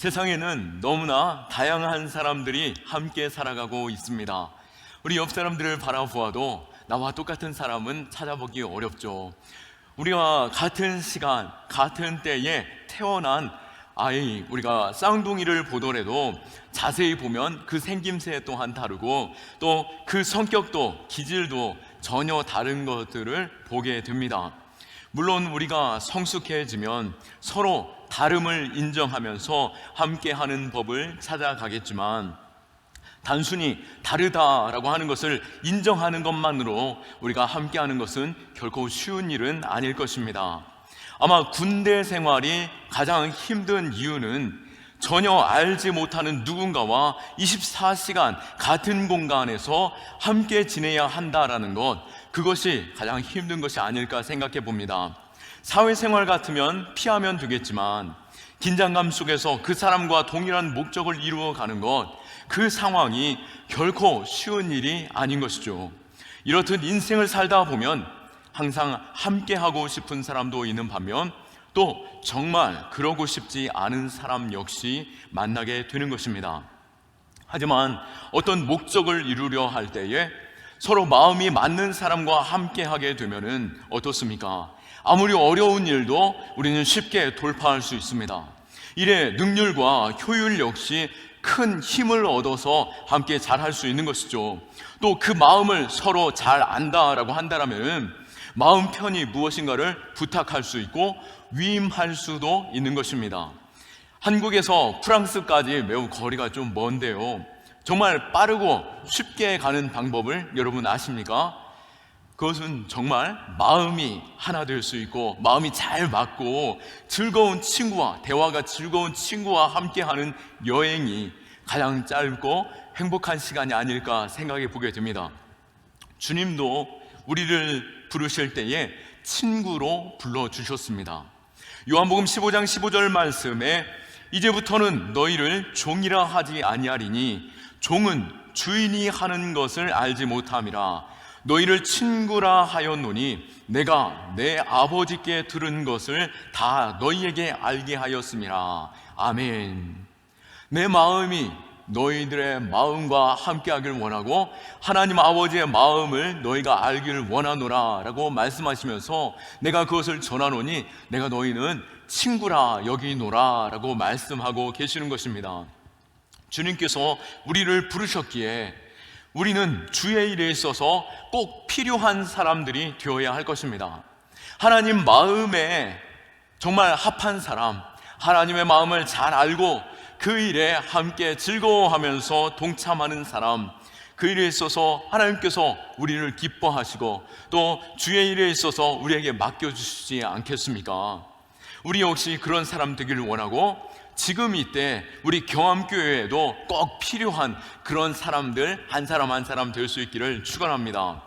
세상에는 너무나 다양한 사람들이 함께 살아가고 있습니다. 우리 옆 사람들을 바라보아도 나와 똑같은 사람은 찾아보기 어렵죠. 우리와 같은 시간, 같은 때에 태어난 아이, 우리가 쌍둥이를 보더라도 자세히 보면 그 생김새 또한 다르고 또 그 성격도 기질도 전혀 다른 것들을 보게 됩니다. 물론 우리가 성숙해지면 서로 다름을 인정하면서 함께하는 법을 찾아가겠지만 단순히 다르다라고 하는 것을 인정하는 것만으로 우리가 함께하는 것은 결코 쉬운 일은 아닐 것입니다. 아마 군대 생활이 가장 힘든 이유는 전혀 알지 못하는 누군가와 24시간 같은 공간에서 함께 지내야 한다라는 것, 그것이 가장 힘든 것이 아닐까 생각해 봅니다. 사회생활 같으면 피하면 되겠지만 긴장감 속에서 그 사람과 동일한 목적을 이루어가는 것, 그 상황이 결코 쉬운 일이 아닌 것이죠. 이렇듯 인생을 살다 보면 항상 함께하고 싶은 사람도 있는 반면 또 정말 그러고 싶지 않은 사람 역시 만나게 되는 것입니다. 하지만 어떤 목적을 이루려 할 때에 서로 마음이 맞는 사람과 함께하게 되면은 어떻습니까? 아무리 어려운 일도 우리는 쉽게 돌파할 수 있습니다. 일의 능률과 효율 역시 큰 힘을 얻어서 함께 잘할 수 있는 것이죠. 또 그 마음을 서로 잘 안다라고 한다면 마음 편히 무엇인가를 부탁할 수 있고 위임할 수도 있는 것입니다. 한국에서 프랑스까지 매우 거리가 좀 먼데요, 정말 빠르고 쉽게 가는 방법을 여러분 아십니까? 그것은 정말 마음이 하나 될 수 있고 마음이 잘 맞고 즐거운 친구와 대화가 즐거운 친구와 함께하는 여행이 가장 짧고 행복한 시간이 아닐까 생각해 보게 됩니다. 주님도 우리를 부르실 때에 친구로 불러주셨습니다. 요한복음 15장 15절 말씀에 이제부터는 너희를 종이라 하지 아니하리니 종은 주인이 하는 것을 알지 못함이라. 너희를 친구라 하였노니 내가 내 아버지께 들은 것을 다 너희에게 알게 하였음이라. 아멘. 내 마음이 너희들의 마음과 함께하길 원하고 하나님 아버지의 마음을 너희가 알기를 원하노라 라고 말씀하시면서 내가 그것을 전하노니 내가 너희는 친구라 여기노라 라고 말씀하고 계시는 것입니다. 주님께서 우리를 부르셨기에 우리는 주의 일에 있어서 꼭 필요한 사람들이 되어야 할 것입니다. 하나님 마음에 정말 합한 사람, 하나님의 마음을 잘 알고 그 일에 함께 즐거워하면서 동참하는 사람, 그 일에 있어서 하나님께서 우리를 기뻐하시고 또 주의 일에 있어서 우리에게 맡겨주시지 않겠습니까? 우리 역시 그런 사람 되기를 원하고 지금 이때 우리 경암교회에도 꼭 필요한 그런 사람들 한 사람 한 사람 될 수 있기를 축원합니다.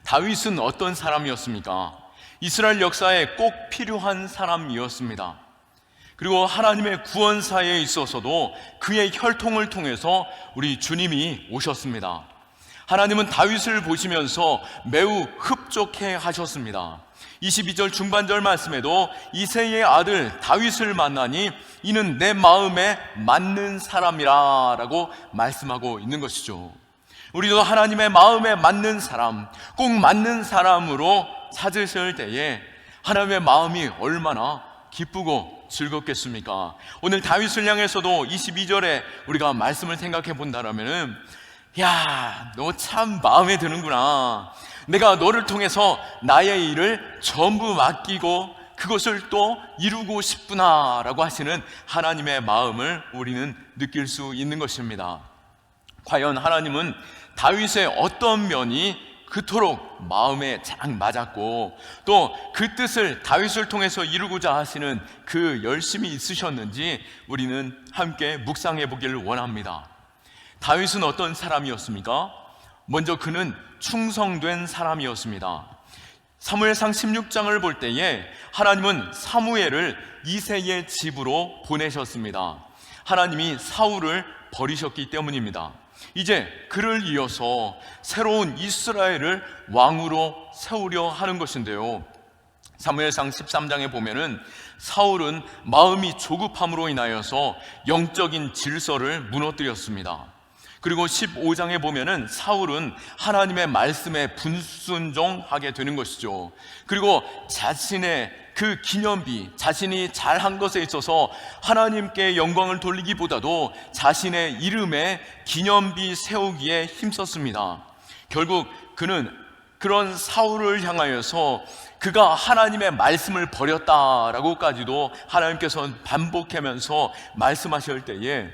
다윗은 어떤 사람이었습니까? 이스라엘 역사에 꼭 필요한 사람이었습니다. 그리고 하나님의 구원사에 있어서도 그의 혈통을 통해서 우리 주님이 오셨습니다. 하나님은 다윗을 보시면서 매우 흡족해 하셨습니다. 22절 중반절 말씀에도 이새의 아들 다윗을 만나니 이는 내 마음에 맞는 사람이라 라고 말씀하고 있는 것이죠. 우리도 하나님의 마음에 맞는 사람, 꼭 맞는 사람으로 찾으실 때에 하나님의 마음이 얼마나 기쁘고 즐겁겠습니까? 오늘 다윗을 향해서도 22절에 우리가 말씀을 생각해 본다면 야, 너 참 마음에 드는구나. 내가 너를 통해서 나의 일을 전부 맡기고 그것을 또 이루고 싶구나 라고 하시는 하나님의 마음을 우리는 느낄 수 있는 것입니다. 과연 하나님은 다윗의 어떤 면이 그토록 마음에 잘 맞았고 또 그 뜻을 다윗을 통해서 이루고자 하시는 그 열심이 있으셨는지 우리는 함께 묵상해 보기를 원합니다. 다윗은 어떤 사람이었습니까? 먼저 그는 충성된 사람이었습니다. 사무엘상 16장을 볼 때에 하나님은 사무엘을 이새의 집으로 보내셨습니다. 하나님이 사울을 버리셨기 때문입니다. 이제 그를 이어서 새로운 이스라엘을 왕으로 세우려 하는 것인데요, 사무엘상 13장에 보면은 사울은 마음이 조급함으로 인하여서 영적인 질서를 무너뜨렸습니다. 그리고 15장에 보면은 사울은 하나님의 말씀에 불순종하게 되는 것이죠. 그리고 자신의 그 기념비, 자신이 잘한 것에 있어서 하나님께 영광을 돌리기보다도 자신의 이름에 기념비 세우기에 힘썼습니다. 결국 그는 그런 사울을 향하여서 그가 하나님의 말씀을 버렸다라고까지도 하나님께서 반복하면서 말씀하실 때에,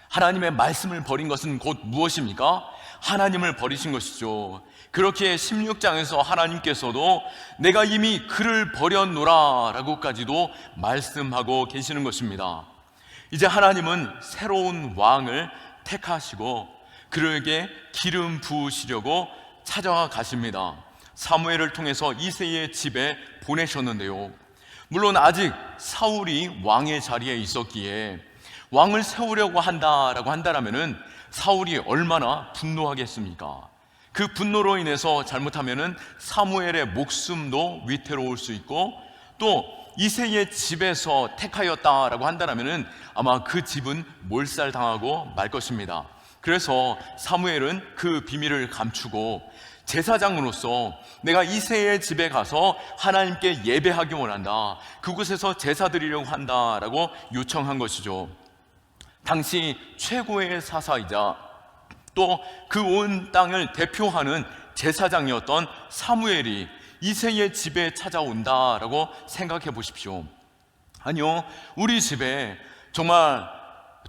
하나님의 말씀을 버린 것은 곧 무엇입니까? 하나님을 버리신 것이죠. 그렇게 16장에서 하나님께서도 내가 이미 그를 버렸노라 라고까지도 말씀하고 계시는 것입니다. 이제 하나님은 새로운 왕을 택하시고 그에게 기름 부으시려고 찾아가 가십니다. 사무엘을 통해서 이새의 집에 보내셨는데요, 물론 아직 사울이 왕의 자리에 있었기에 왕을 세우려고 한다라고 한다라면은 사울이 얼마나 분노하겠습니까? 그 분노로 인해서 잘못하면은 사무엘의 목숨도 위태로울 수 있고, 또 이새의 집에서 택하였다라고 한다라면은 아마 그 집은 몰살당하고 말 것입니다. 그래서 사무엘은 그 비밀을 감추고 제사장으로서 내가 이새의 집에 가서 하나님께 예배하기 원한다, 그곳에서 제사 드리려고 한다라고 요청한 것이죠. 당시 최고의 사사이자 또 그 온 땅을 대표하는 제사장이었던 사무엘이 이새의 집에 찾아온다라고 생각해 보십시오. 아니요, 우리 집에 정말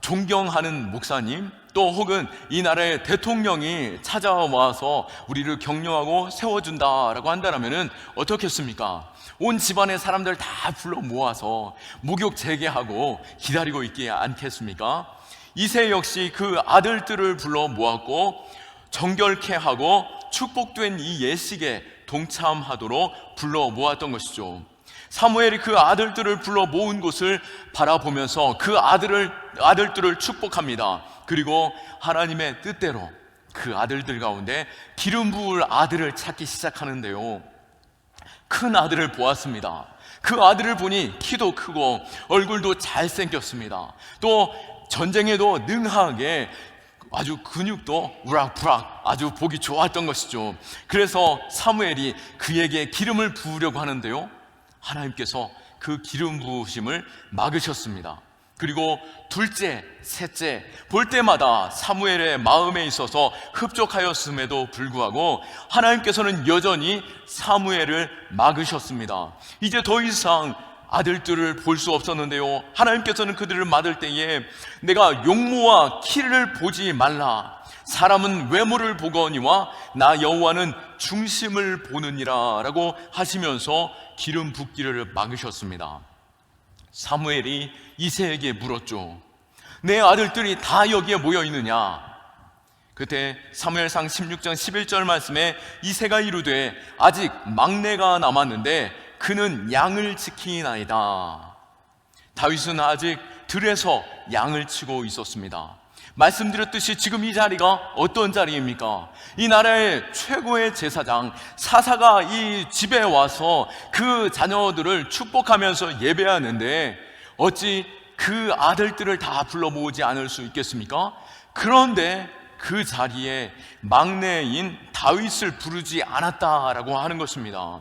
존경하는 목사님, 또 혹은 이 나라의 대통령이 찾아와서 우리를 격려하고 세워준다라고 한다면 어떻겠습니까? 온 집안의 사람들 다 불러 모아서 목욕 재개하고 기다리고 있지 않겠습니까? 이새 역시 그 아들들을 불러 모았고 정결케 하고 축복된 이 예식에 동참하도록 불러 모았던 것이죠. 사무엘이 그 아들들을 불러 모은 곳을 바라보면서 그 아들들을 축복합니다. 그리고 하나님의 뜻대로 그 아들들 가운데 기름 부을 아들을 찾기 시작하는데요, 큰 아들을 보았습니다. 그 아들을 보니 키도 크고 얼굴도 잘생겼습니다. 또 전쟁에도 능하게 아주 근육도 우락부락 아주 보기 좋았던 것이죠. 그래서 사무엘이 그에게 기름을 부으려고 하는데요, 하나님께서 그 기름 부으심을 막으셨습니다. 그리고 둘째, 셋째 볼 때마다 사무엘의 마음에 있어서 흡족하였음에도 불구하고 하나님께서는 여전히 사무엘을 막으셨습니다. 이제 더 이상 아들들을 볼 수 없었는데요, 하나님께서는 그들을 막을 때에 내가 용모와 키를 보지 말라, 사람은 외모를 보거니와 나 여호와는 중심을 보느니라 라고 하시면서 기름 붓기를 막으셨습니다. 사무엘이 이새에게 물었죠. 내 아들들이 다 여기에 모여 있느냐? 그때 사무엘상 16장 11절 말씀에 이새가 이르되 아직 막내가 남았는데 그는 양을 지키나이다. 다윗은 아직 들에서 양을 치고 있었습니다. 말씀드렸듯이 지금 이 자리가 어떤 자리입니까? 이 나라의 최고의 제사장 사사가 이 집에 와서 그 자녀들을 축복하면서 예배하는데 어찌 그 아들들을 다 불러 모으지 않을 수 있겠습니까? 그런데 그 자리에 막내인 다윗을 부르지 않았다라고 하는 것입니다.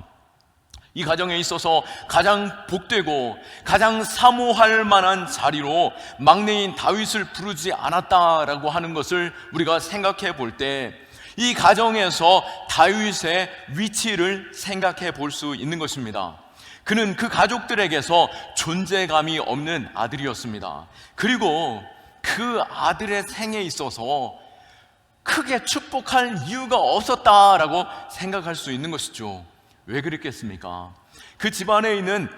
이 가정에 있어서 가장 복되고 가장 사모할 만한 자리로 막내인 다윗을 부르지 않았다라고 하는 것을 우리가 생각해 볼 때 이 가정에서 다윗의 위치를 생각해 볼 수 있는 것입니다. 그는 그 가족들에게서 존재감이 없는 아들이었습니다. 그리고 그 아들의 생에 있어서 크게 축복할 이유가 없었다라고 생각할 수 있는 것이죠. 왜 그랬겠습니까? 그 집안에 있는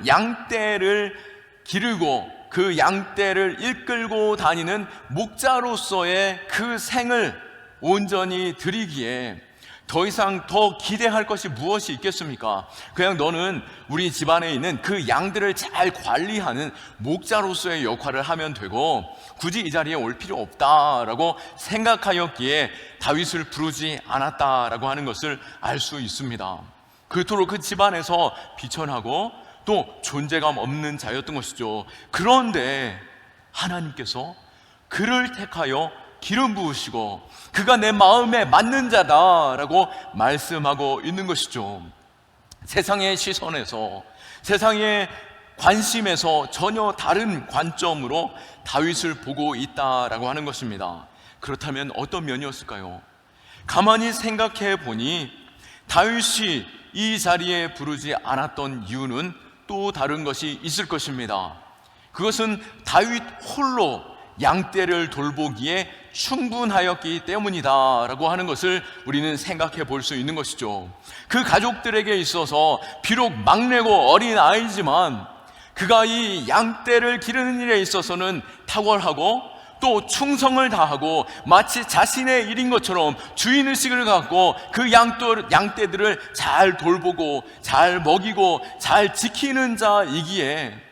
양떼를 기르고 그 양떼를 이끌고 다니는 목자로서의 그 생을 온전히 드리기에 더 이상 더 기대할 것이 무엇이 있겠습니까? 그냥 너는 우리 집안에 있는 그 양들을 잘 관리하는 목자로서의 역할을 하면 되고 굳이 이 자리에 올 필요 없다라고 생각하였기에 다윗을 부르지 않았다라고 하는 것을 알 수 있습니다. 그토록 그 집안에서 비천하고 또 존재감 없는 자였던 것이죠. 그런데 하나님께서 그를 택하여 기름 부으시고 그가 내 마음에 맞는 자다라고 말씀하고 있는 것이죠. 세상의 시선에서, 세상의 관심에서 전혀 다른 관점으로 다윗을 보고 있다라고 하는 것입니다. 그렇다면 어떤 면이었을까요? 가만히 생각해 보니 다윗이 이 자리에 부르지 않았던 이유는 또 다른 것이 있을 것입니다. 그것은 다윗 홀로 양떼를 돌보기에 충분하였기 때문이다 라고 하는 것을 우리는 생각해 볼 수 있는 것이죠. 그 가족들에게 있어서 비록 막내고 어린 아이지만 그가 이 양떼를 기르는 일에 있어서는 탁월하고 또 충성을 다하고 마치 자신의 일인 것처럼 주인의식을 갖고 그 양떼들을 잘 돌보고 잘 먹이고 잘 지키는 자이기에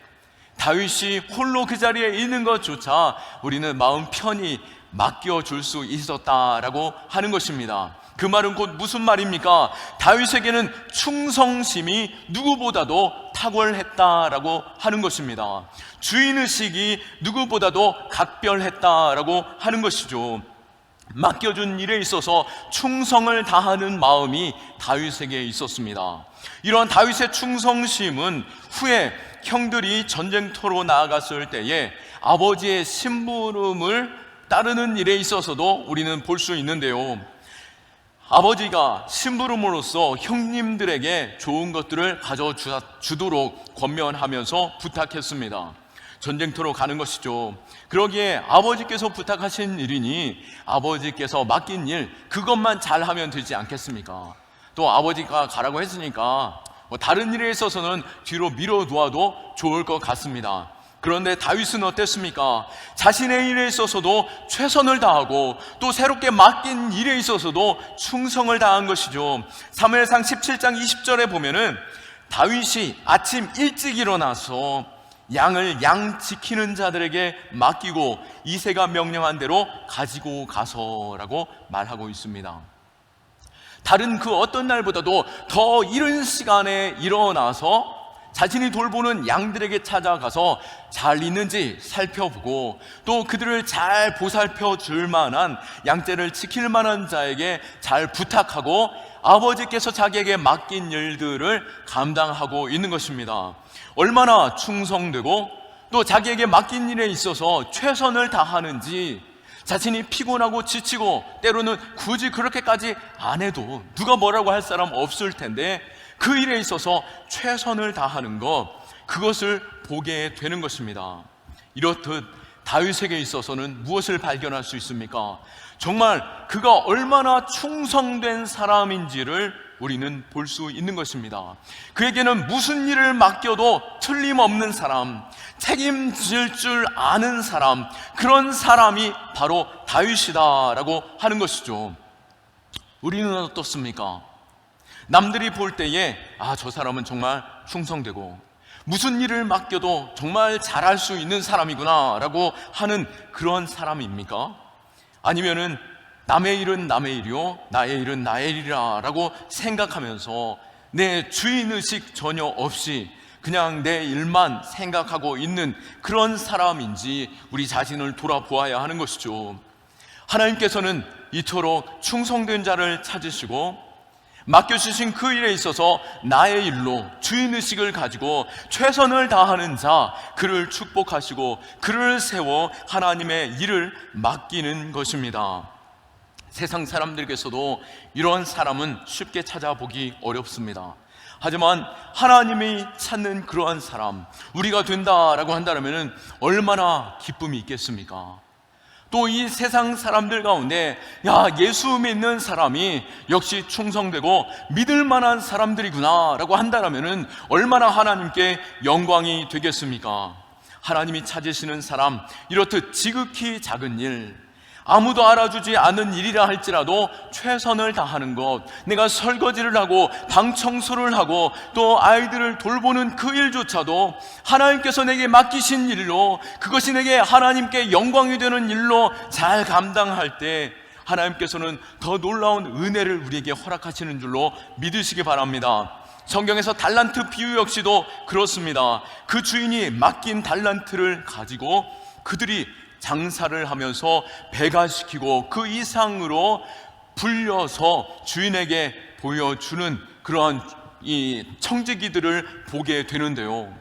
다윗이 홀로 그 자리에 있는 것조차 우리는 마음 편히 맡겨줄 수 있었다라고 하는 것입니다. 그 말은 곧 무슨 말입니까? 다윗에게는 충성심이 누구보다도 탁월했다라고 하는 것입니다. 주인의식이 누구보다도 각별했다라고 하는 것이죠. 맡겨준 일에 있어서 충성을 다하는 마음이 다윗에게 있었습니다. 이런 다윗의 충성심은 후에 형들이 전쟁터로 나아갔을 때에 아버지의 심부름을 따르는 일에 있어서도 우리는 볼 수 있는데요, 아버지가 심부름으로써 형님들에게 좋은 것들을 가져주도록 권면하면서 부탁했습니다. 전쟁터로 가는 것이죠. 그러기에 아버지께서 부탁하신 일이니 아버지께서 맡긴 일 그것만 잘하면 되지 않겠습니까? 또 아버지가 가라고 했으니까 다른 일에 있어서는 뒤로 미뤄두어도 좋을 것 같습니다. 그런데 다윗은 어땠습니까? 자신의 일에 있어서도 최선을 다하고 또 새롭게 맡긴 일에 있어서도 충성을 다한 것이죠. 사무엘상 17장 20절에 보면은 다윗이 아침 일찍 일어나서 양을 양 지키는 자들에게 맡기고 이새가 명령한 대로 가지고 가서라고 말하고 있습니다. 다른 그 어떤 날보다도 더 이른 시간에 일어나서 자신이 돌보는 양들에게 찾아가서 잘 있는지 살펴보고 또 그들을 잘 보살펴 줄 만한 양떼를 지킬 만한 자에게 잘 부탁하고 아버지께서 자기에게 맡긴 일들을 감당하고 있는 것입니다. 얼마나 충성되고 또 자기에게 맡긴 일에 있어서 최선을 다하는지, 자신이 피곤하고 지치고 때로는 굳이 그렇게까지 안 해도 누가 뭐라고 할 사람 없을 텐데 그 일에 있어서 최선을 다하는 것, 그것을 보게 되는 것입니다. 이렇듯 다윗에게 있어서는 무엇을 발견할 수 있습니까? 정말 그가 얼마나 충성된 사람인지를 우리는 볼 수 있는 것입니다. 그에게는 무슨 일을 맡겨도 틀림없는 사람, 책임질 줄 아는 사람, 그런 사람이 바로 다윗이다라고 하는 것이죠. 우리는 어떻습니까? 남들이 볼 때에 저 사람은 정말 충성되고 무슨 일을 맡겨도 정말 잘할 수 있는 사람이구나 라고 하는 그런 사람입니까? 아니면은 남의 일은 남의 일이요 나의 일은 나의 일이라 라고 생각하면서 내 주인의식 전혀 없이 그냥 내 일만 생각하고 있는 그런 사람인지 우리 자신을 돌아보아야 하는 것이죠. 하나님께서는 이토록 충성된 자를 찾으시고 맡겨주신 그 일에 있어서 나의 일로 주인의식을 가지고 최선을 다하는 자, 그를 축복하시고 그를 세워 하나님의 일을 맡기는 것입니다. 세상 사람들께서도 이런 사람은 쉽게 찾아보기 어렵습니다. 하지만 하나님이 찾는 그러한 사람, 우리가 된다라고 한다면 얼마나 기쁨이 있겠습니까? 또 이 세상 사람들 가운데 예수 믿는 사람이 역시 충성되고 믿을 만한 사람들이구나 라고 한다면 얼마나 하나님께 영광이 되겠습니까? 하나님이 찾으시는 사람, 이렇듯 지극히 작은 일, 아무도 알아주지 않은 일이라 할지라도 최선을 다하는 것, 내가 설거지를 하고 방 청소를 하고 또 아이들을 돌보는 그 일조차도 하나님께서 내게 맡기신 일로, 그것이 내게 하나님께 영광이 되는 일로 잘 감당할 때 하나님께서는 더 놀라운 은혜를 우리에게 허락하시는 줄로 믿으시기 바랍니다. 성경에서 달란트 비유 역시도 그렇습니다. 그 주인이 맡긴 달란트를 가지고 그들이 장사를 하면서 배가시키고 그 이상으로 불려서 주인에게 보여주는 그러한 이 청지기들을 보게 되는데요,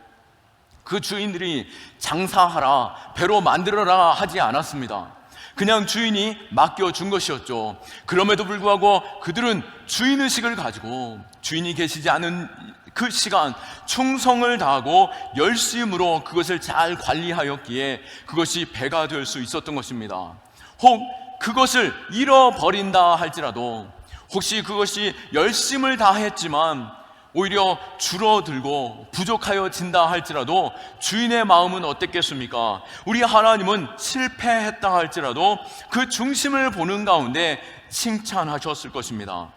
그 주인들이 장사하라, 배로 만들어라 하지 않았습니다. 그냥 주인이 맡겨준 것이었죠. 그럼에도 불구하고 그들은 주인의식을 가지고 주인이 계시지 않은 그 시간 충성을 다하고 열심으로 그것을 잘 관리하였기에 그것이 배가 될 수 있었던 것입니다. 혹 그것을 잃어버린다 할지라도, 혹시 그것이 열심을 다했지만 오히려 줄어들고 부족하여진다 할지라도 주인의 마음은 어땠겠습니까? 우리 하나님은 실패했다 할지라도 그 중심을 보는 가운데 칭찬하셨을 것입니다.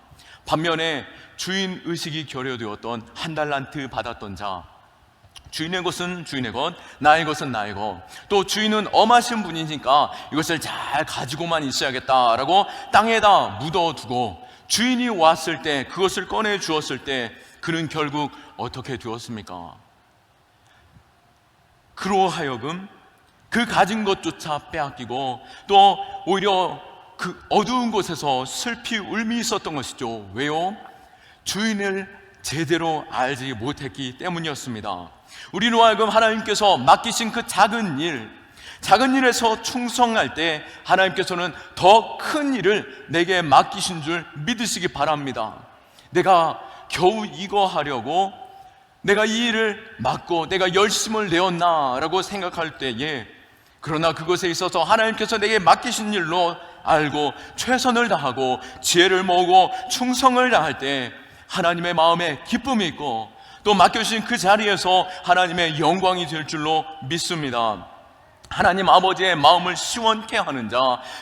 반면에 주인 의식이 결여되었던 한 달란트 받았던 자, 주인의 것은 주인의 것, 나의 것은 나의 것, 또 주인은 엄하신 분이니까 이것을 잘 가지고만 있어야겠다라고 땅에다 묻어두고 주인이 왔을 때 그것을 꺼내 주었을 때 그는 결국 어떻게 되었습니까? 그로 하여금 그 가진 것조차 빼앗기고 또 오히려 그 어두운 곳에서 슬피 울미 있었던 것이죠. 왜요? 주인을 제대로 알지 못했기 때문이었습니다. 우리로 하여금 하나님께서 맡기신 그 작은 일에서 충성할 때 하나님께서는 더 큰 일을 내게 맡기신 줄 믿으시기 바랍니다. 내가 겨우 이거 하려고 내가 이 일을 맡고 내가 열심을 내었나라고 생각할 때에, 그러나 그것에 있어서 하나님께서 내게 맡기신 일로 알고 최선을 다하고 지혜를 모으고 충성을 다할 때 하나님의 마음에 기쁨이 있고 또 맡겨주신 그 자리에서 하나님의 영광이 될 줄로 믿습니다. 하나님 아버지의 마음을 시원케 하는 자,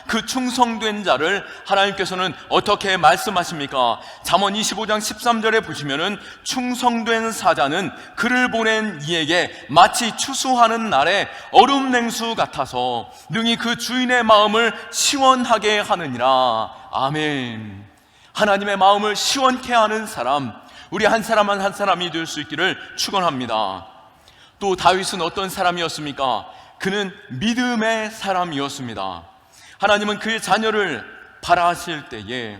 그 충성된 자를 하나님께서는 어떻게 말씀하십니까? 잠언 25장 13절에 보시면은 충성된 사자는 그를 보낸 이에게 마치 추수하는 날에 얼음 냉수 같아서 능히 그 주인의 마음을 시원하게 하느니라. 아멘. 하나님의 마음을 시원케 하는 사람, 우리 한 사람 한 사람이 될 수 있기를 축원합니다. 또 다윗은 어떤 사람이었습니까? 그는 믿음의 사람이었습니다. 하나님은 그의 자녀를 바라실 때에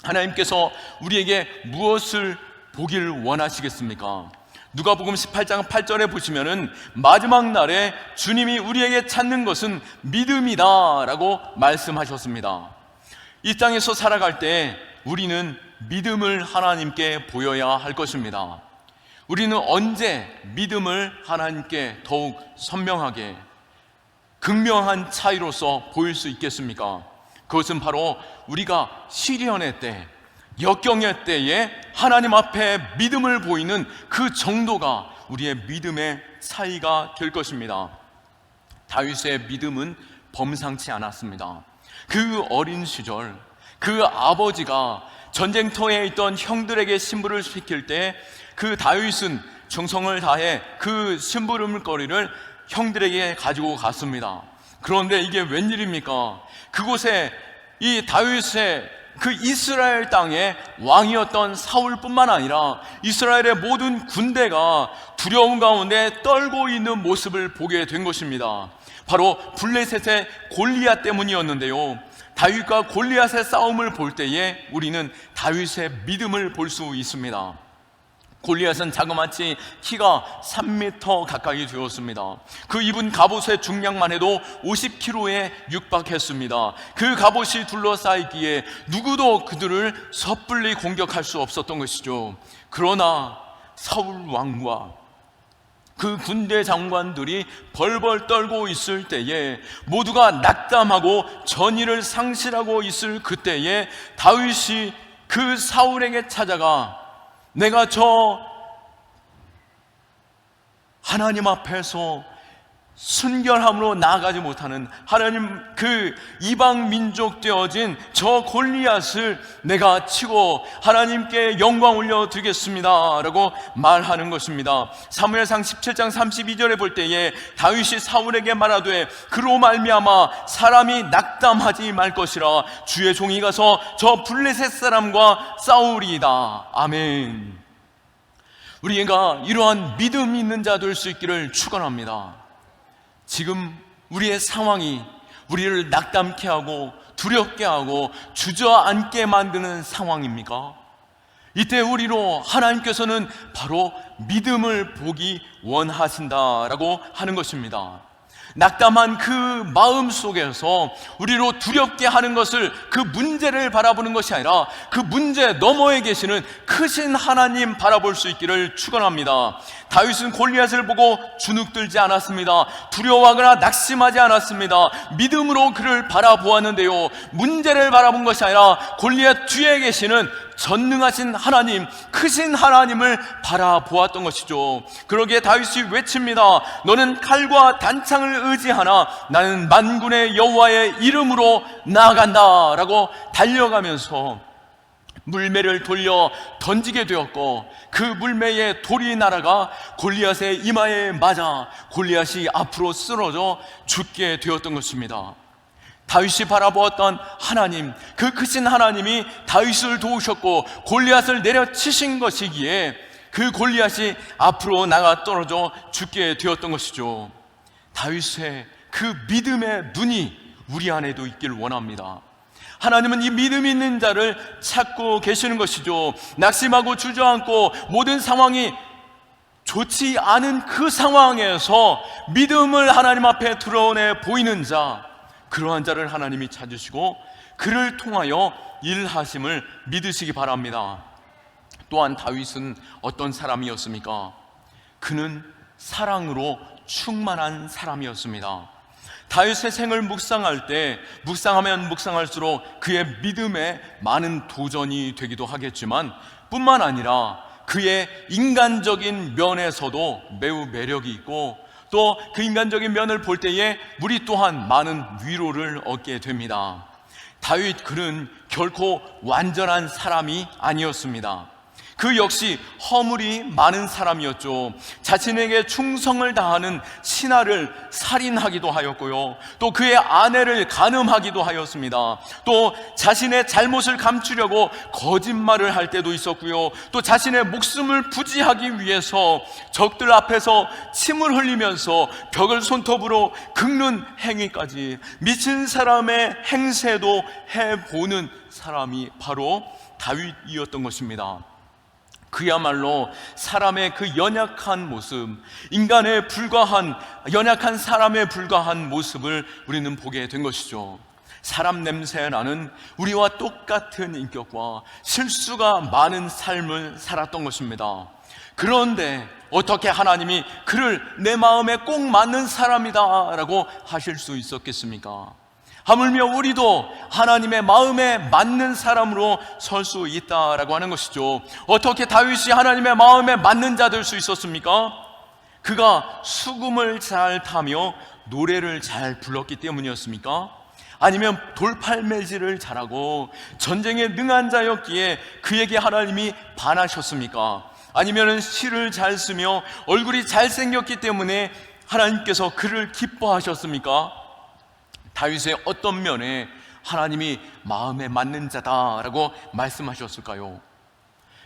하나님께서 우리에게 무엇을 보길 원하시겠습니까? 누가복음 18장 8절에 보시면은 마지막 날에 주님이 우리에게 찾는 것은 믿음이다 라고 말씀하셨습니다. 이 땅에서 살아갈 때 우리는 믿음을 하나님께 보여야 할 것입니다. 우리는 언제 믿음을 하나님께 더욱 선명하게 극명한 차이로서 보일 수 있겠습니까? 그것은 바로 우리가 시련의 때, 역경의 때에 하나님 앞에 믿음을 보이는 그 정도가 우리의 믿음의 차이가 될 것입니다. 다윗의 믿음은 범상치 않았습니다. 그 어린 시절 그 아버지가 전쟁터에 있던 형들에게 심부름을 시킬 때 그 다윗은 정성을 다해 그 심부름거리를 형들에게 가지고 갔습니다. 그런데 이게 웬일입니까? 그곳에 이 다윗의 그 이스라엘 땅의 왕이었던 사울뿐만 아니라 이스라엘의 모든 군대가 두려움 가운데 떨고 있는 모습을 보게 된 것입니다. 바로 블레셋의 골리앗 때문이었는데요, 다윗과 골리앗의 싸움을 볼 때에 우리는 다윗의 믿음을 볼 수 있습니다. 골리앗은 자그마치 키가 3m 가까이 되었습니다. 그 입은 갑옷의 중량만 해도 50kg에 육박했습니다. 그 갑옷이 둘러싸이기에 누구도 그들을 섣불리 공격할 수 없었던 것이죠. 그러나 사울 왕과 그 군대 장관들이 벌벌 떨고 있을 때에, 모두가 낙담하고 전의를 상실하고 있을 그때에 다윗이 그 사울에게 찾아가 내가 저 하나님 앞에서 순결함으로 나아가지 못하는 하나님 그 이방 민족 되어진 저 골리앗을 내가 치고 하나님께 영광 올려드리겠습니다 라고 말하는 것입니다. 사무엘상 17장 32절에 볼 때에 다윗이 사울에게 말하되 그로 말미암아 사람이 낙담하지 말 것이라 주의 종이 가서 저 블레셋 사람과 싸우리이다. 아멘. 우리가 이러한 믿음 있는 자 될 수 있기를 축원합니다. 지금 우리의 상황이 우리를 낙담케 하고 두렵게 하고 주저앉게 만드는 상황입니까? 이때 우리로 하나님께서는 바로 믿음을 보기 원하신다라고 하는 것입니다. 낙담한 그 마음 속에서 우리로 두렵게 하는 것을, 그 문제를 바라보는 것이 아니라 그 문제 너머에 계시는 크신 하나님 바라볼 수 있기를 축원합니다. 다윗은 골리앗을 보고 주눅들지 않았습니다. 두려워하거나 낙심하지 않았습니다. 믿음으로 그를 바라보았는데요, 문제를 바라본 것이 아니라 골리앗 뒤에 계시는 전능하신 하나님, 크신 하나님을 바라보았던 것이죠. 그러기에 다윗이 외칩니다. 너는 칼과 단창을 의지하나 나는 만군의 여호와의 이름으로 나아간다 라고 달려가면서 물매를 돌려 던지게 되었고, 그 물매에 돌이 날아가 골리앗의 이마에 맞아 골리앗이 앞으로 쓰러져 죽게 되었던 것입니다. 다윗이 바라보았던 하나님, 그 크신 하나님이 다윗을 도우셨고 골리앗을 내려치신 것이기에 그 골리앗이 앞으로 나가 떨어져 죽게 되었던 것이죠. 다윗의 그 믿음의 눈이 우리 안에도 있길 원합니다. 하나님은 이 믿음 있는 자를 찾고 계시는 것이죠. 낙심하고 주저앉고 모든 상황이 좋지 않은 그 상황에서 믿음을 하나님 앞에 드러내 보이는 자, 그러한 자를 하나님이 찾으시고 그를 통하여 일하심을 믿으시기 바랍니다. 또한 다윗은 어떤 사람이었습니까? 그는 사랑으로 충만한 사람이었습니다. 다윗의 생을 묵상할 때 묵상하면 묵상할수록 그의 믿음에 많은 도전이 되기도 하겠지만, 뿐만 아니라 그의 인간적인 면에서도 매우 매력이 있고, 또 그 인간적인 면을 볼 때에 우리 또한 많은 위로를 얻게 됩니다. 다윗, 그는 결코 완전한 사람이 아니었습니다. 그 역시 허물이 많은 사람이었죠. 자신에게 충성을 다하는 신하를 살인하기도 하였고요, 또 그의 아내를 간음하기도 하였습니다. 또 자신의 잘못을 감추려고 거짓말을 할 때도 있었고요, 또 자신의 목숨을 부지하기 위해서 적들 앞에서 침을 흘리면서 벽을 손톱으로 긁는 행위까지, 미친 사람의 행세도 해보는 사람이 바로 다윗이었던 것입니다. 그야말로 사람의 그 연약한 모습, 인간에 불과한, 연약한 사람에 불과한 모습을 우리는 보게 된 것이죠. 사람 냄새 나는 우리와 똑같은 인격과 실수가 많은 삶을 살았던 것입니다. 그런데 어떻게 하나님이 그를 내 마음에 꼭 맞는 사람이다 라고 하실 수 있었겠습니까? 하물며 우리도 하나님의 마음에 맞는 사람으로 설 수 있다라고 하는 것이죠. 어떻게 다윗이 하나님의 마음에 맞는 자 될 수 있었습니까? 그가 수금을 잘 타며 노래를 잘 불렀기 때문이었습니까? 아니면 돌팔매질을 잘하고 전쟁에 능한 자였기에 그에게 하나님이 반하셨습니까? 아니면 시를 잘 쓰며 얼굴이 잘생겼기 때문에 하나님께서 그를 기뻐하셨습니까? 다윗의 어떤 면에 하나님이 마음에 맞는 자다라고 말씀하셨을까요?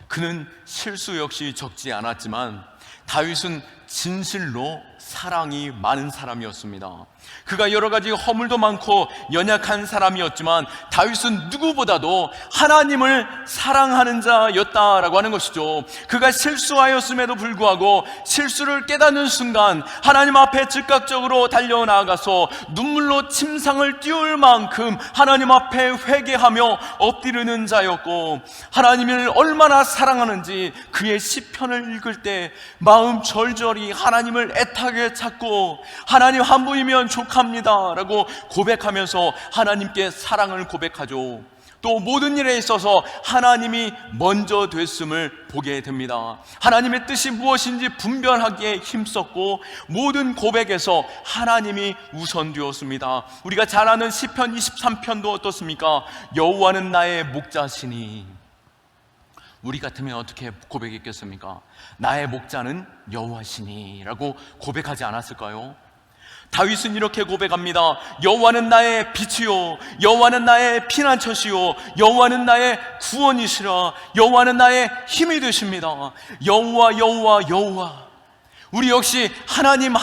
그는 실수 역시 적지 않았지만 다윗은 진실로 사랑이 많은 사람이었습니다. 그가 여러 가지 허물도 많고 연약한 사람이었지만 다윗은 누구보다도 하나님을 사랑하는 자였다라고 하는 것이죠. 그가 실수하였음에도 불구하고 실수를 깨닫는 순간 하나님 앞에 즉각적으로 달려나가서 눈물로 침상을 띄울 만큼 하나님 앞에 회개하며 엎드리는 자였고, 하나님을 얼마나 사랑하는지 그의 시편을 읽을 때 마음 절절히 하나님을 애타게 찾고 하나님 한 분이면 족합니다 라고 고백하면서 하나님께 사랑을 고백하죠. 또 모든 일에 있어서 하나님이 먼저 됐음을 보게 됩니다. 하나님의 뜻이 무엇인지 분별하기에 힘썼고 모든 고백에서 하나님이 우선되었습니다. 우리가 잘 아는 시편 23편도 어떻습니까? 여호와는 나의 목자시니. 우리 같으면 어떻게 고백했겠습니까? 나의 목자는 여호와시니 라고 고백하지 않았을까요? 다윗은 이렇게 고백합니다. 여호와는 나의 빛이요, 여호와는 나의 피난처시요, 여호와는 나의 구원이시라. 여호와는 나의 힘이 되십니다. 여호와, 여호와, 여호와. 우리 역시 하나님이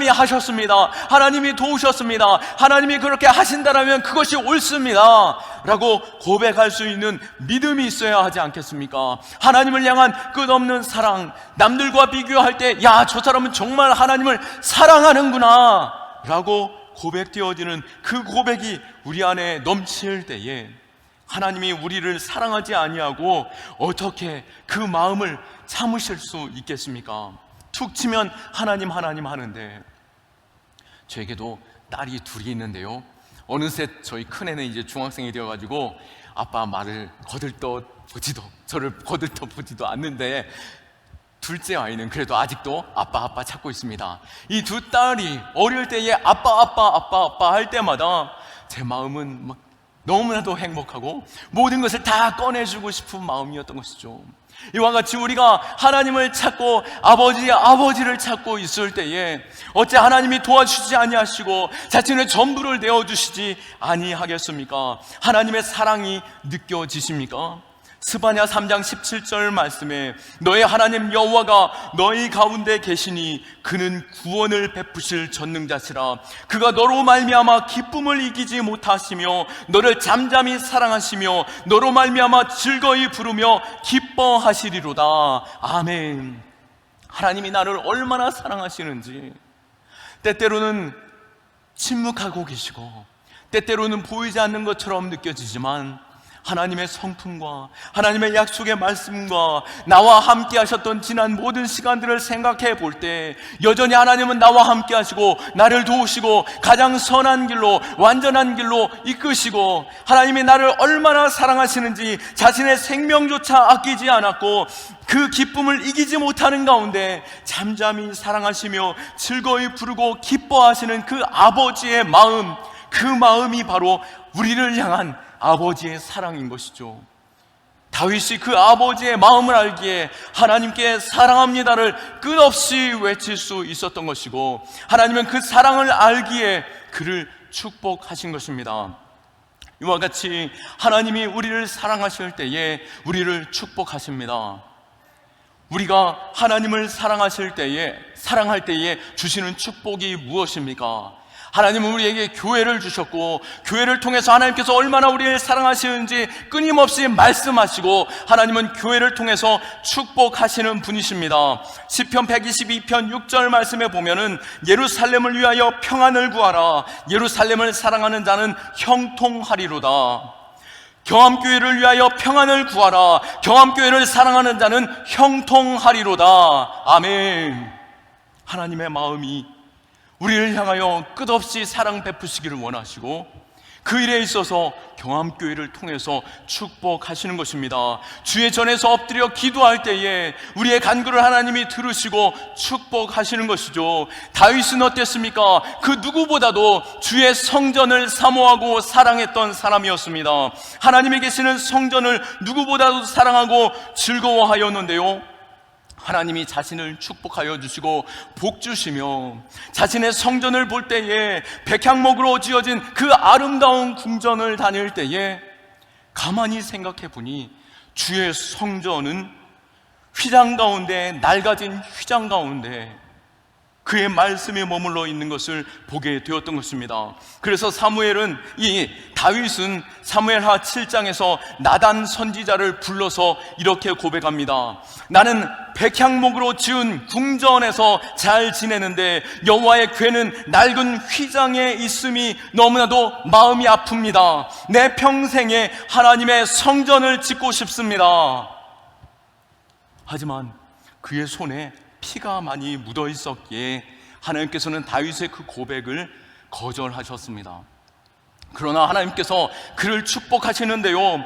하셨습니다. 하나님이 도우셨습니다. 하나님이 그렇게 하신다라면 그것이 옳습니다 라고 고백할 수 있는 믿음이 있어야 하지 않겠습니까? 하나님을 향한 끝없는 사랑, 남들과 비교할 때 야, 저 사람은 정말 하나님을 사랑하는구나 라고 고백되어지는 그 고백이 우리 안에 넘칠 때에 하나님이 우리를 사랑하지 아니하고 어떻게 그 마음을 참으실 수 있겠습니까? 툭 치면 하나님 하는데, 저에게도 딸이 둘이 있는데요, 어느새 저희 큰애는 이제 중학생이 되어가지고 아빠 말을 저를 거들떠보지도 않는데, 둘째 아이는 그래도 아직도 아빠 찾고 있습니다. 이 두 딸이 어릴 때에 아빠 할 때마다 제 마음은 막 너무나도 행복하고 모든 것을 다 꺼내주고 싶은 마음이었던 것이죠. 이와 같이 우리가 하나님을 찾고 아버지를 찾고 있을 때에 어째 하나님이 도와주지 아니하시고 자신의 전부를 내어주시지 아니하겠습니까? 하나님의 사랑이 느껴지십니까? 스바냐 3장 17절 말씀에 너의 하나님 여호와가 너희 가운데 계시니 그는 구원을 베푸실 전능자시라. 그가 너로 말미암아 기쁨을 이기지 못하시며 너를 잠잠히 사랑하시며 너로 말미암아 즐거이 부르며 기뻐하시리로다. 아멘. 하나님이 나를 얼마나 사랑하시는지, 때때로는 침묵하고 계시고 때때로는 보이지 않는 것처럼 느껴지지만 하나님의 성품과 하나님의 약속의 말씀과 나와 함께 하셨던 지난 모든 시간들을 생각해 볼 때 여전히 하나님은 나와 함께 하시고 나를 도우시고 가장 선한 길로, 완전한 길로 이끄시고, 하나님이 나를 얼마나 사랑하시는지 자신의 생명조차 아끼지 않았고 그 기쁨을 이기지 못하는 가운데 잠잠히 사랑하시며 즐거이 부르고 기뻐하시는 그 아버지의 마음, 그 마음이 바로 우리를 향한 아버지의 사랑인 것이죠. 다윗이 그 아버지의 마음을 알기에 하나님께 사랑합니다를 끝없이 외칠 수 있었던 것이고, 하나님은 그 사랑을 알기에 그를 축복하신 것입니다. 이와 같이 하나님이 우리를 사랑하실 때에 우리를 축복하십니다. 우리가 하나님을 사랑할 때에 주시는 축복이 무엇입니까? 하나님은 우리에게 교회를 주셨고, 교회를 통해서 하나님께서 얼마나 우리를 사랑하시는지 끊임없이 말씀하시고, 하나님은 교회를 통해서 축복하시는 분이십니다. 시편 122편 6절 말씀에 보면은 예루살렘을 위하여 평안을 구하라. 예루살렘을 사랑하는 자는 형통하리로다. 경암교회를 위하여 평안을 구하라. 경암교회를 사랑하는 자는 형통하리로다. 아멘. 하나님의 마음이 우리를 향하여 끝없이 사랑 베푸시기를 원하시고 그 일에 있어서 경암교회를 통해서 축복하시는 것입니다. 주의 전에서 엎드려 기도할 때에 우리의 간구를 하나님이 들으시고 축복하시는 것이죠. 다윗은 어땠습니까? 그 누구보다도 주의 성전을 사모하고 사랑했던 사람이었습니다. 하나님이 계시는 성전을 누구보다도 사랑하고 즐거워하였는데요, 하나님이 자신을 축복하여 주시고 복 주시며 자신의 성전을 볼 때에 백향목으로 지어진 그 아름다운 궁전을 다닐 때에 가만히 생각해 보니 주의 성전은 휘장 가운데, 낡아진 휘장 가운데 그의 말씀이 머물러 있는 것을 보게 되었던 것입니다. 그래서 다윗은 사무엘하 7장에서 나단 선지자를 불러서 이렇게 고백합니다. 나는 백향목으로 지은 궁전에서 잘 지내는데 여호와의 궤는 낡은 휘장에 있음이 너무나도 마음이 아픕니다. 내 평생에 하나님의 성전을 짓고 싶습니다. 하지만 그의 손에 피가 많이 묻어 있었기에 하나님께서는 다윗의 그 고백을 거절하셨습니다. 그러나 하나님께서 그를 축복하시는데요,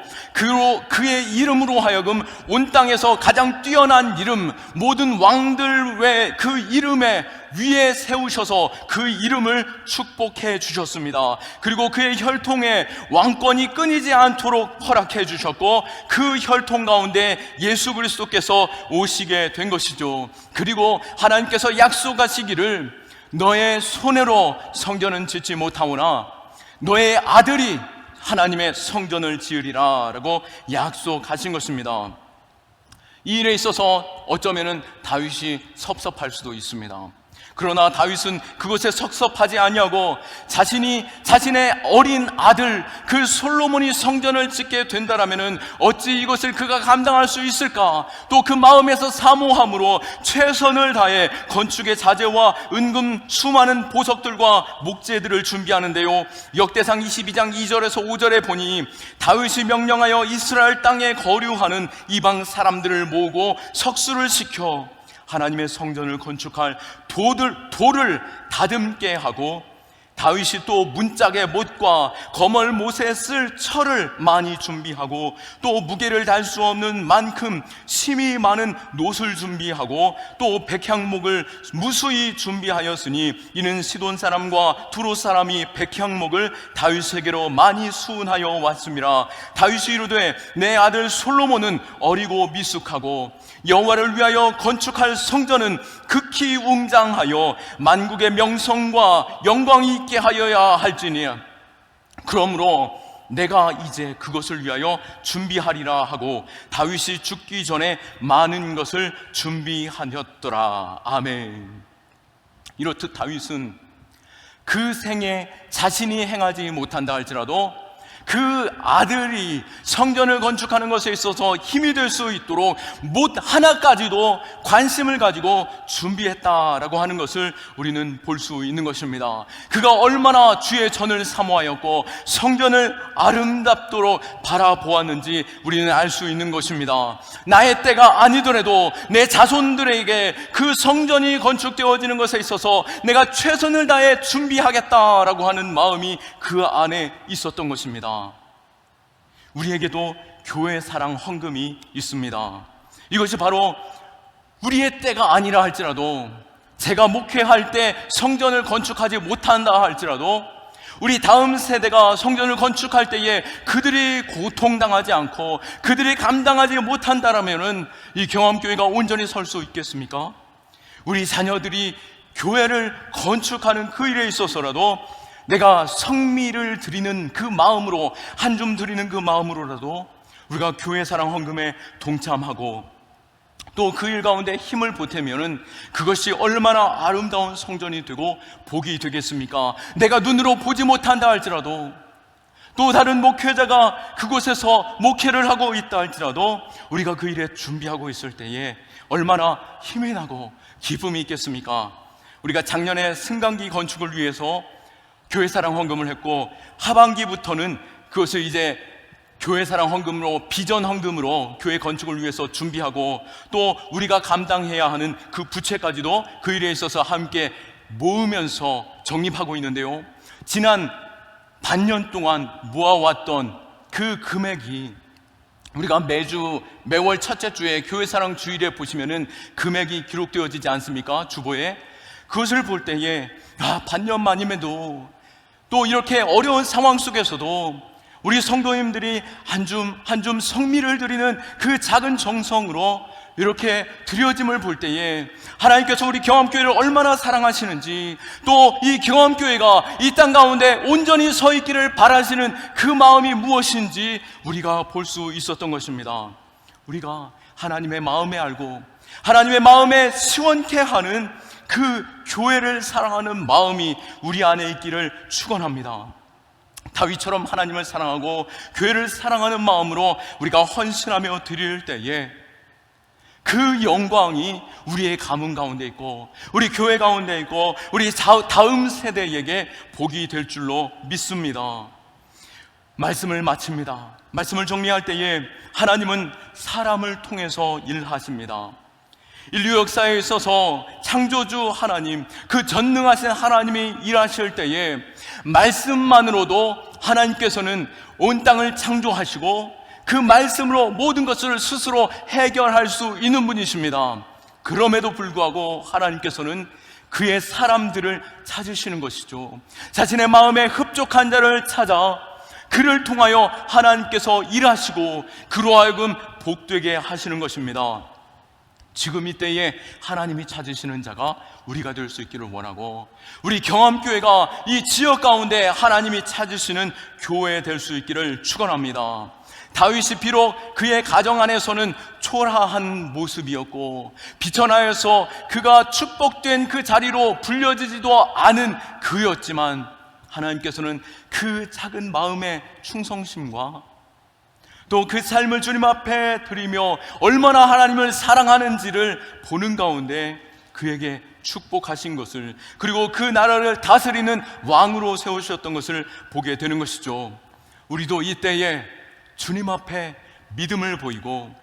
그의 이름으로 하여금 온 땅에서 가장 뛰어난 이름, 모든 왕들 외 그 이름에 위에 세우셔서 그 이름을 축복해 주셨습니다. 그리고 그의 혈통에 왕권이 끊이지 않도록 허락해 주셨고 그 혈통 가운데 예수 그리스도께서 오시게 된 것이죠. 그리고 하나님께서 약속하시기를 너의 손으로 성전은 짓지 못하오나 너의 아들이 하나님의 성전을 지으리라 라고 약속하신 것입니다. 이 일에 있어서 어쩌면 다윗이 섭섭할 수도 있습니다. 그러나 다윗은 그것에 섭섭하지 아니하고 자신의 어린 아들 그 솔로몬이 성전을 짓게 된다라면은 어찌 이것을 그가 감당할 수 있을까? 또 그 마음에서 사모함으로 최선을 다해 건축의 자재와 은금 수많은 보석들과 목재들을 준비하는데요, 역대상 22장 2절에서 5절에 보니 다윗이 명령하여 이스라엘 땅에 거류하는 이방 사람들을 모으고 석수를 시켜 하나님의 성전을 건축할 돌을 다듬게 하고, 다윗이 또 문짝의 못과 거멀 못에 쓸 철을 많이 준비하고, 또 무게를 달 수 없는 만큼 심이 많은 놋을 준비하고, 또 백향목을 무수히 준비하였으니 이는 시돈 사람과 두로 사람이 백향목을 다윗에게로 많이 수운하여 왔음이라. 다윗이 이르되 내 아들 솔로몬은 어리고 미숙하고 여호와를 위하여 건축할 성전은 극히 웅장하여 만국의 명성과 영광이 있게 하여야 할지니 그러므로 내가 이제 그것을 위하여 준비하리라 하고 다윗이 죽기 전에 많은 것을 준비하였더라. 아멘. 이렇듯 다윗은 그 생에 자신이 행하지 못한다 할지라도 그 아들이 성전을 건축하는 것에 있어서 힘이 될 수 있도록 못 하나까지도 관심을 가지고 준비했다라고 하는 것을 우리는 볼 수 있는 것입니다. 그가 얼마나 주의 전을 사모하였고 성전을 아름답도록 바라보았는지 우리는 알 수 있는 것입니다. 나의 때가 아니더라도 내 자손들에게 그 성전이 건축되어지는 것에 있어서 내가 최선을 다해 준비하겠다라고 하는 마음이 그 안에 있었던 것입니다. 우리에게도 교회 사랑 헌금이 있습니다. 이것이 바로 우리의 때가 아니라 할지라도, 제가 목회할 때 성전을 건축하지 못한다 할지라도 우리 다음 세대가 성전을 건축할 때에 그들이 고통당하지 않고 그들이 감당하지 못한다라면 이 경암교회가 온전히 설 수 있겠습니까? 우리 자녀들이 교회를 건축하는 그 일에 있어서라도 내가 성미를 드리는 그 마음으로, 한 줌 드리는 그 마음으로라도 우리가 교회 사랑 헌금에 동참하고 또 그 일 가운데 힘을 보태면은 그것이 얼마나 아름다운 성전이 되고 복이 되겠습니까? 내가 눈으로 보지 못한다 할지라도, 또 다른 목회자가 그곳에서 목회를 하고 있다 할지라도 우리가 그 일에 준비하고 있을 때에 얼마나 힘이 나고 기쁨이 있겠습니까? 우리가 작년에 승강기 건축을 위해서 교회 사랑 헌금을 했고, 하반기부터는 그것을 이제 교회 사랑 헌금으로, 비전 헌금으로 교회 건축을 위해서 준비하고, 또 우리가 감당해야 하는 그 부채까지도 그 일에 있어서 함께 모으면서 적립하고 있는데요, 지난 반년 동안 모아왔던 그 금액이 우리가 매월 첫째 주에 교회 사랑 주일에 보시면은 금액이 기록되어지지 않습니까? 주보에. 그것을 볼 때에 반년 만임에도 또 이렇게 어려운 상황 속에서도 우리 성도님들이 한 줌 성미를 드리는 그 작은 정성으로 이렇게 드려짐을 볼 때에 하나님께서 우리 경암교회를 얼마나 사랑하시는지, 또 이 경암교회가 이 땅 가운데 온전히 서 있기를 바라시는 그 마음이 무엇인지 우리가 볼 수 있었던 것입니다. 우리가 하나님의 마음에 알고 하나님의 마음에 시원케 하는 그 교회를 사랑하는 마음이 우리 안에 있기를 축원합니다. 다윗처럼 하나님을 사랑하고 교회를 사랑하는 마음으로 우리가 헌신하며 드릴 때에 그 영광이 우리의 가문 가운데 있고 우리 교회 가운데 있고 우리 다음 세대에게 복이 될 줄로 믿습니다. 말씀을 마칩니다. 말씀을 정리할 때에 하나님은 사람을 통해서 일하십니다. 인류 역사에 있어서 창조주 하나님, 그 전능하신 하나님이 일하실 때에 말씀만으로도 하나님께서는 온 땅을 창조하시고 그 말씀으로 모든 것을 스스로 해결할 수 있는 분이십니다. 그럼에도 불구하고 하나님께서는 그의 사람들을 찾으시는 것이죠. 자신의 마음에 흡족한 자를 찾아 그를 통하여 하나님께서 일하시고 그로 하여금 복되게 하시는 것입니다. 지금 이때에 하나님이 찾으시는 자가 우리가 될 수 있기를 원하고, 우리 경암교회가 이 지역 가운데 하나님이 찾으시는 교회 될 수 있기를 축원합니다. 다윗이 비록 그의 가정 안에서는 초라한 모습이었고 비천하여서 그가 축복된 그 자리로 불려지지도 않은 그였지만, 하나님께서는 그 작은 마음의 충성심과 또 그 삶을 주님 앞에 드리며 얼마나 하나님을 사랑하는지를 보는 가운데 그에게 축복하신 것을, 그리고 그 나라를 다스리는 왕으로 세우셨던 것을 보게 되는 것이죠. 우리도 이때에 주님 앞에 믿음을 보이고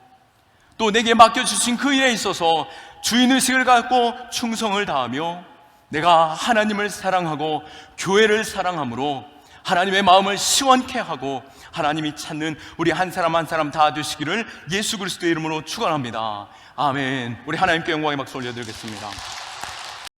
또 내게 맡겨주신 그 일에 있어서 주인의식을 갖고 충성을 다하며 내가 하나님을 사랑하고 교회를 사랑함으로 하나님의 마음을 시원케 하고 하나님이 찾는 우리 한 사람 한 사람 다 되시기를 예수 그리스도의 이름으로 축원합니다. 아멘. 우리 하나님께 영광의 박수 올려드리겠습니다.